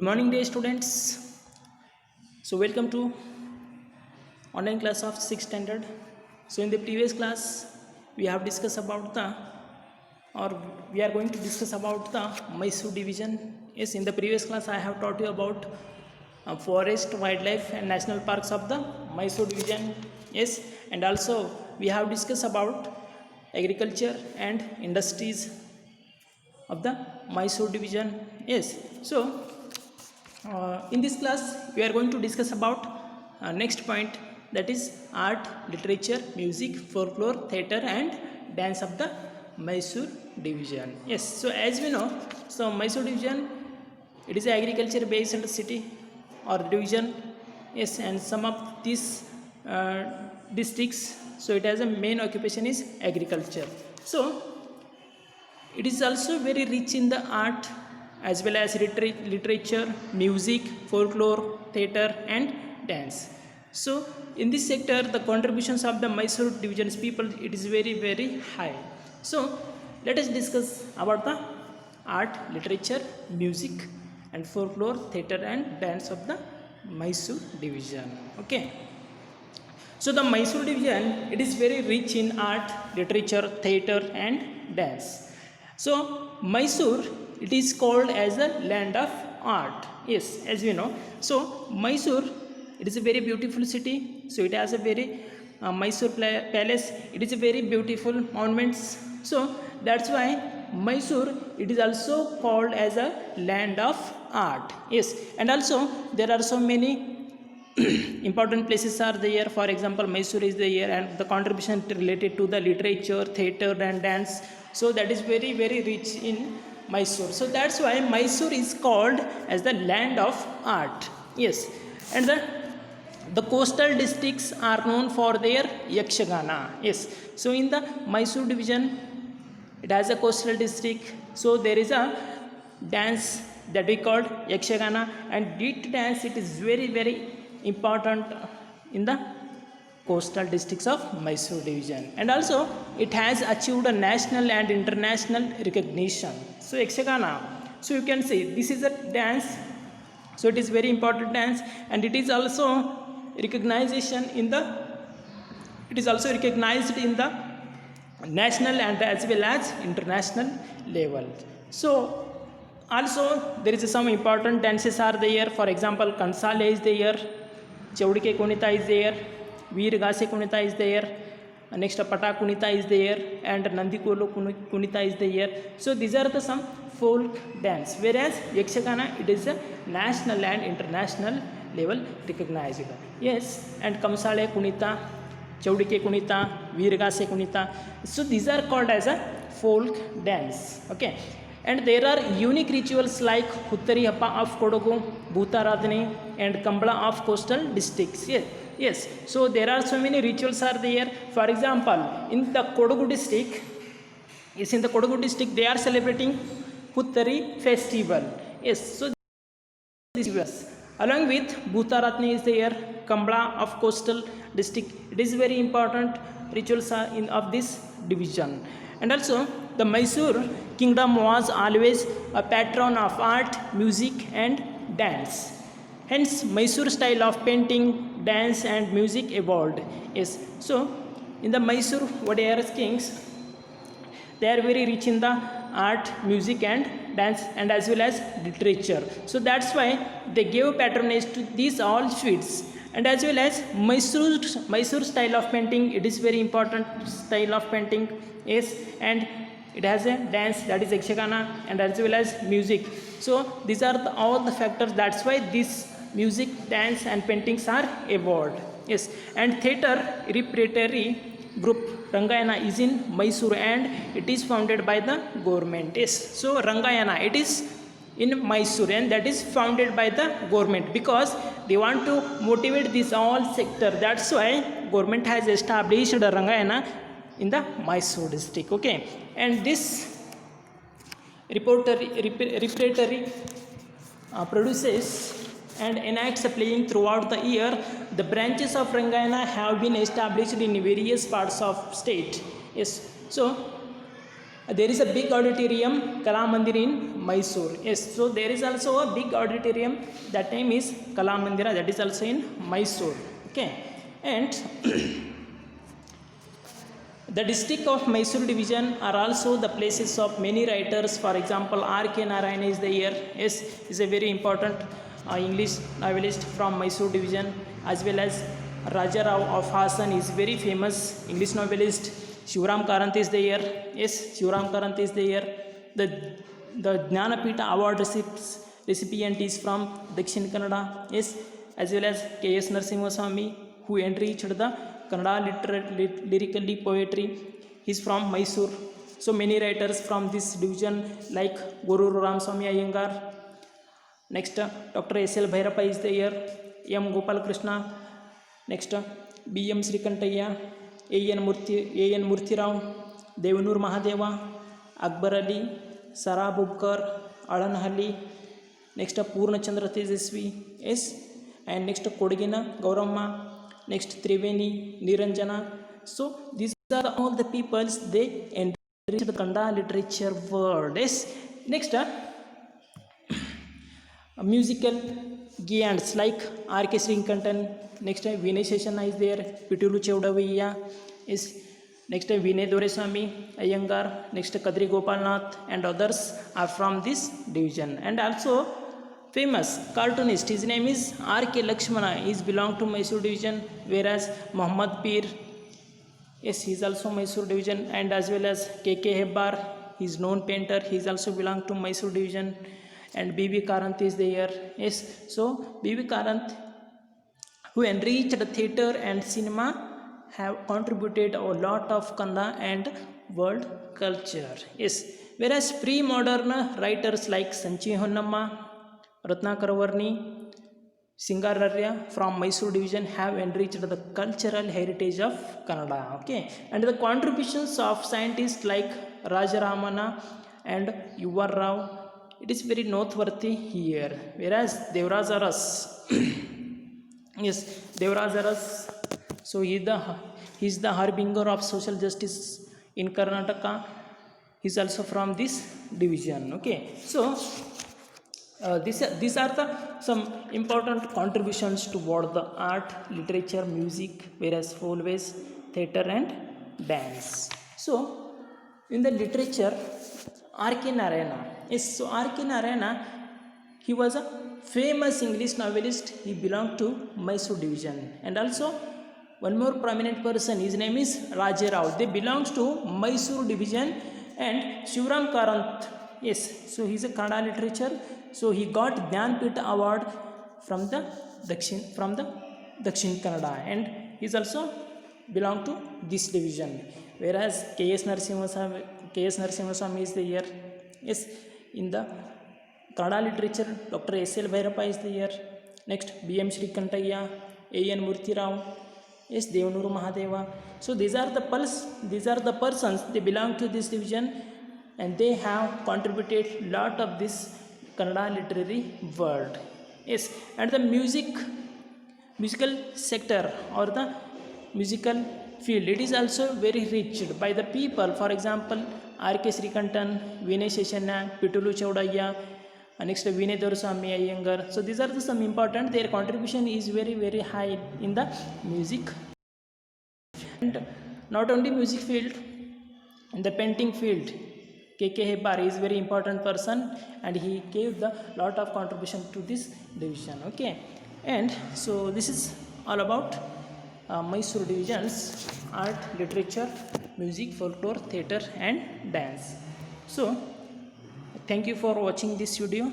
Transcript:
Morning day students. So welcome to online class of 6th standard. So in the previous class we have discussed about the or we are going to discuss about the Mysore division. Yes, in the previous class I have taught you about forest, wildlife and national parks of the Mysore division. Yes, and also we have discussed about agriculture and industries of the Mysore division. Yes, so in this class we are going to discuss about next point, that is art, literature, music, folklore, theatre and dance of the Mysore division. Yes, so as we know, so Mysore division, it is an agriculture based city or division. Yes, and some of these districts, so it has a main occupation is agriculture. So it is also very rich in the art as well as literature, music, folklore, theatre and dance. So in this sector the contributions of the Mysore division's people, it is very high. So let us discuss about the art, literature, music and folklore, theatre and dance of the Mysore division. Okay. So the Mysore division, it is very rich in art, literature, theatre and dance. So Mysore, it is called as a land of art. Yes, as we know. So Mysore, it is a very beautiful city. So it has a very Mysore palace. It is a very beautiful monuments. So that's why Mysore, it is also called as a land of art. Yes, and also there are so many important places are there. For example, Mysore is there and the contribution related to the literature, theatre and dance. So that is very rich in Mysore. So that's why Mysore is called as the land of art. Yes, and the coastal districts are known for their Yakshagana. Yes, so in the Mysore division, it has a coastal district. So there is a dance that we called Yakshagana, and that dance, it is very important in the coastal districts of Mysore division, and also it has achieved a national and international recognition. So Yakshagana, so you can say this is a dance, so it is very important dance, and it is also recognition in the, it is also recognized in the national and as well as international level. So also there is some important dances are there. For example, Kansale is there, Chaudike Kunita is there, Veer Gase Kunita is there, next Pata Kunita is there, and Nandikolo Kunita is there. So these are the some folk dance, whereas Yakshagana, it is a national and international level recognized. Yes, and Kamsale Kunita, Chaudike Kunita, Veer Gase Kunita. So these are called as a folk dance. Okay. And there are unique rituals like Huttari Happa of Kodagu, Bhutaradhani and Kambala of coastal districts. Yes. So there are so many rituals are there. For example, in the Kodagu district, they are celebrating Huttari festival. Yes. So this is along with Bhutaradhani is there, Kambala of coastal district. It is very important rituals are in of this division. And also the Mysore kingdom was always a patron of art, music and dance. Hence Mysore style of painting, dance and music evolved. Yes, so in the Mysore Wadeyar kings, they are very rich in the art, music and dance and as well as literature. So that's why they gave patronage to these all suites. And as well as Mysore style of painting, it is very important style of painting. Yes, and it has a dance, that is Yakshagana, and as well as music. So these are all the factors. That's why this music, dance and paintings are evolved. Yes, and theatre repertory group Rangayana is in Mysore and it is founded by the government. Yes, so Rangayana, it is in Mysore and that is founded by the government because they want to motivate this all sector. That's why government has established the Rangayana in the Mysore district. Okay, and this repertory produces and enacts a playing throughout the year. The branches of Rangayana have been established in various parts of state. Yes, so there is a big auditorium, Kala Mandir in Mysore. Yes, so there is also a big auditorium, that name is Kala Mandira, that is also in Mysore. Okay, and the district of Mysore division are also the places of many writers. For example, R.K. Narayana is the here. Yes, is a very important English novelist from Mysore division, as well as Raja Rao of Hassan is very famous English novelist. Shivram Karant is there. Yes, Shivram Karant is there. The Jnanapita award recipient is from Dakshin Kannada. Yes, as well as K.S. Narasimha Swami, who enriched the Kannada lyrically poetry. He is from Mysore. So many writers from this division like Guru Ramswamy Iyengar. Next, Dr. S.L. Bhairappa is there. M. Gopal Krishna. Next, B.M. Srikantayya, A.N. Murthy Rao, Devanur Mahadeva, Akbar Ali, Sara Bubkar, Alanhalli. Next, Purna Chandra Tejasvi. Yes, and next Kodigina Gauramma. Next, Triveni, Niranjana. So these are all the peoples they enrich the Kannada literature world. Yes, next, musical giants like R.K. Srinkantan. Next, Vinay Seshana is there. Pitulu Chevdavaiya is next. Vinay Doreswamy Iyengar. Next, Kadri Gopalnath and others are from this division. And also famous cartoonist, his name is R.K. Lakshmana, is belong to Mysore division, whereas Muhammad Peer, yes, he is also Mysore division, and as well as K.K. Hebbar, he is known painter, he is also belong to Mysore division, and B.B. Karant is there. Yes, so B.B. Karant, who enriched the theatre and cinema, have contributed a lot of Kannada and world culture. Yes, whereas pre-modern writers like Sanchi Honnamma, Ratnakar Varni, Singararya from Mysore division have enriched the cultural heritage of Kannada. Okay, and the contributions of scientists like Rajaramana and Yuvar Rao, it is very noteworthy here. Whereas Devraj Aras, yes, Devraj Aras, so he is the harbinger of social justice in Karnataka. He is also from this division. Okay, so these are the some important contributions toward the art, literature, music, whereas folkways, theatre and dance. So in the literature, R.K. Narayana. Yes, so R.K. Narayana, he was a famous English novelist. He belonged to Mysore division. And also one more prominent person, his name is Raja Rao. They belongs to Mysore division. And Shivram Karant, yes, so he is a Kannada literature. So he got Jnanapita award from the Dakshin Kannada, and he is also belong to this division. Whereas K.S. Narasimha Swami is the here. Yes, in the Kannada literature, Dr. S.L. Bhairappa is the here. Next, B.M. Srikantayya, A.N. Murthy Rao, yes, Devanur Mahadeva. So these are the persons, they belong to this division, and they have contributed lot of this Kannada literary world. Yes, and the musical sector or the musical field, it is also very rich by the people. For example, R.K. Srikantan, Vinay Seshana, Pitulu Chevdavaiya, next Vinay Doreswamy Iyengar. So these are some important, their contribution is very, very high in the music. And not only music field, in the painting field, K.K. Hebbar is very important person, and he gave the lot of contribution to this division. Okay, and so this is all about Mysore divisions: art, literature, music, folklore, theatre and dance. So thank you for watching this video.